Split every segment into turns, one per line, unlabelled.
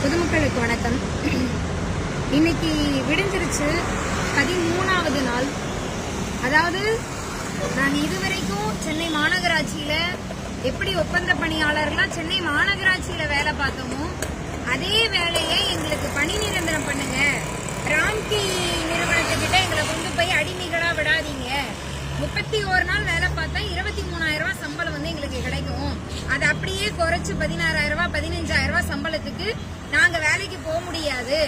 பொதுமக்களுக்கு வணக்கம். இன்னைக்கு விடிஞ்சிருச்சு 13வது நாள். அதாவது நாங்க இதுவரைக்கும் சென்னை மாநகராட்சியில எப்படி ஒப்பந்த பணியாளர்கள்லாம் சென்னை மாநகராட்சியில வேலை பார்த்தோமோ அதே வேலையை எங்களுக்கு பணி நிரந்தரம் பண்ணுங்க, ராம்கி நிறுவனத்துக்கிட்ட எங்களை கொண்டு போய் அடிமைகளா விடாதீங்க, 31 நாள் வேலை பார்த்தா 23,000 ரூபாய் சம்பளம் எங்களுக்கு கிடைக்கும், அதை அப்படியே குறைச்சு 16,000 ரூபாய் 15,000 ரூபாய் சம்பளத்துக்கு நாங்க வேலைக்கு போக முடியாது,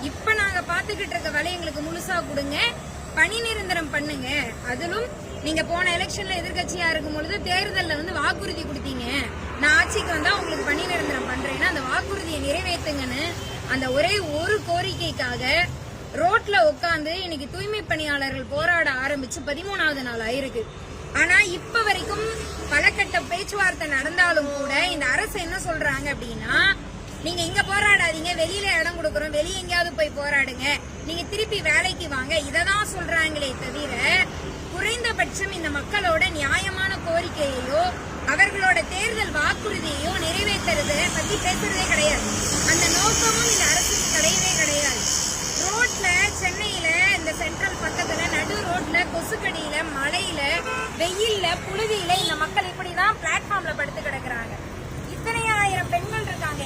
இப்ப நாங்க பாத்துக்கிட்டு இருக்க வேலை எங்களுக்கு முழுசா கொடுங்க, பணி நிரந்தரம் பண்ணுங்க. அதிலும் நீங்க போன எலெக்ஷன்ல எதிர்கட்சியா இருக்கும் பொழுது தேர்தல்ல வாக்குறுதி கொடுத்தீங்க, நான் ஆட்சிக்கு வந்தா உங்களுக்கு பணி நிரந்தரம் பண்றேன்னா அந்த வாக்குறுதியை நிறைவேற்றுங்கன்னு அந்த ஒரே ஒரு கோரிக்கைக்காக ரோட்ல உட்காந்து இன்னைக்கு தூய்மை பணியாளர்கள் போராட ஆரம்பிச்சு 13வது நாள் ஆயிருக்கு. ஆனா இப்ப வரைக்கும் பல கட்ட பேச்சுவார்த்தை நடந்தாலும் கூட இந்த அரசு என்ன சொல்றாங்க அப்படின்னா, நீங்க இங்க போராடாதீங்க, வெளியில இடம் கொடுக்கறோம், வெளியே எங்கேயாவது போய் போராடுங்க, நீங்க திருப்பி வேலைக்கு வாங்க, இததான் சொல்றாங்களே தவிர குறைந்தபட்சம் இந்த மக்களோட நியாயமான கோரிக்கையையோ அவர்களோட தேர்தல் வாக்குறுதியையோ நிறைவேற்றுறத பத்தி பேசுறதே கிடையாது. அந்த நோக்கமும் இந்த அரசுக்கு கிடையவே கிடையாது. ரோட்ல சென்னையில இந்த சென்ட்ரல் பக்கத்துல நடு ரோட்ல கொசுக்கடியில மழையில வெயில்ல புழுதியில இந்த மக்கள் இப்படிதான் பிளாட்ஃபார்ம்ல படுத்து கிடக்குறாங்க. இத்தனை ஆயிரம் பெண்கள் இருக்காங்க.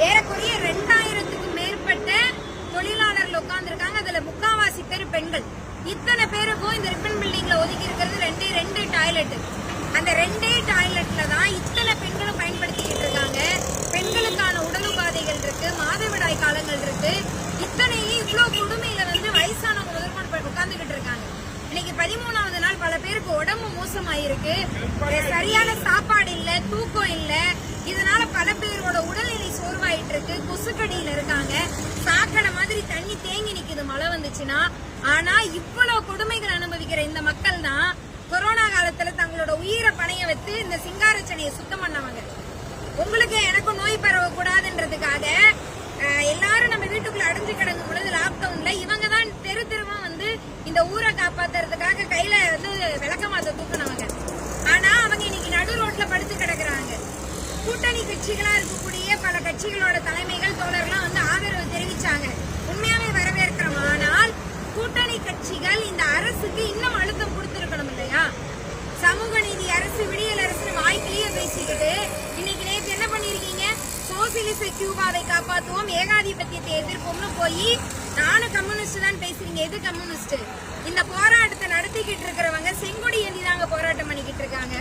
ஏறக்குறைய 2000க்கும் மேற்பட்ட தொழிலாளர்கள் உட்கார்ந்து இருக்காங்க. அதுல முக்காவாசி பேர் பெண்கள். இத்தனை பேருக்கும் இந்த ரிப்பன் பில்டிங்ல ஒதுக்கி இருக்கிறது ரெண்டு டாய்லெட். அந்த 2 டாய்லெட்ல தான் இத்தனை பெண்களும் பயன்படுத்திக்கிட்டு இருக்காங்க. பெண்களுக்கான உடல் உபாதைகள் இருக்கு, மாதவிடாய் காலங்கள் இருக்கு. இத்தனையும் இவ்வளவு கொடுமையில வயசானவங்க முதற்கொண்டு உட்கார்ந்துகிட்டு இருக்காங்க. இன்னைக்கு 13வது நாள் பல பேருக்கு உடம்பு மோசமாயிருக்கு, சரியான சாப்பாடு இல்ல, தூக்கம் இல்ல, இதனால பல பேரோட உடல்நிலை சோர்வாயிட்டு இருக்கு, கொசுக்கடியில இருக்காங்க, சாக்கடை மாதிரி தண்ணி தேங்கி நிக்குது மழை வந்துச்சுன்னா. ஆனா இவ்வளவு கொடுமைகள் அனுபவிக்கிற இந்த மக்கள் தான் கொரோனா காலத்துல தங்களோட உயிரை பணைய வைத்து இந்த சிங்காரச்சனையை சுத்தம் பண்ணவங்க. உங்களுக்கு எனக்கும் நோய் பரவ கூடாதுன்றதுக்காக எல்லாரும் நம்ம வீட்டுக்குள்ள அடைஞ்சு கிடக்கும் பொழுது லாக்டவுன்ல இவங்க தான் தெருவா இந்த ஊரை காப்பாத்துறதுக்காக கையில விளக்கமாத்த தூக்குனவங்க. ஆனா அவங்க இன்னைக்கு நடு ரோட்ல படுத்து கிடக்குறாங்க. கூட்டணி கட்சிகளா இருக்கக்கூடிய பல கட்சிகளோட தலைமைகள் தோழர்கள்லாம் ஆதரவு தெரிவிச்சாங்க, உண்மையாவே வரவேற்கிறோம். ஆனால் கூட்டணி கட்சிகள் இந்த அரசுக்கு இன்னும் அழுத்தம் கொடுத்திருக்கணும் இல்லையா? சமூக நீதி அரசு, விடியல் அரசு வாய்க்கிலேயே பேசிக்கிட்டு இன்னைக்கு நேற்று என்ன பண்ணிருக்கீங்க? சோசியலிச கியூபாவை காப்பாற்றுவோம், ஏகாதிபத்தியத்தை எதிர்ப்போம்னு போய் நானும் கம்யூனிஸ்ட் தான் பேசுறீங்க. எது கம்யூனிஸ்ட்? இந்த போராட்டத்தை நடத்திக்கிட்டு இருக்கிறவங்க செங்கொடி ஏந்தி தாங்க போராட்டம் பண்ணிக்கிட்டு இருக்காங்க.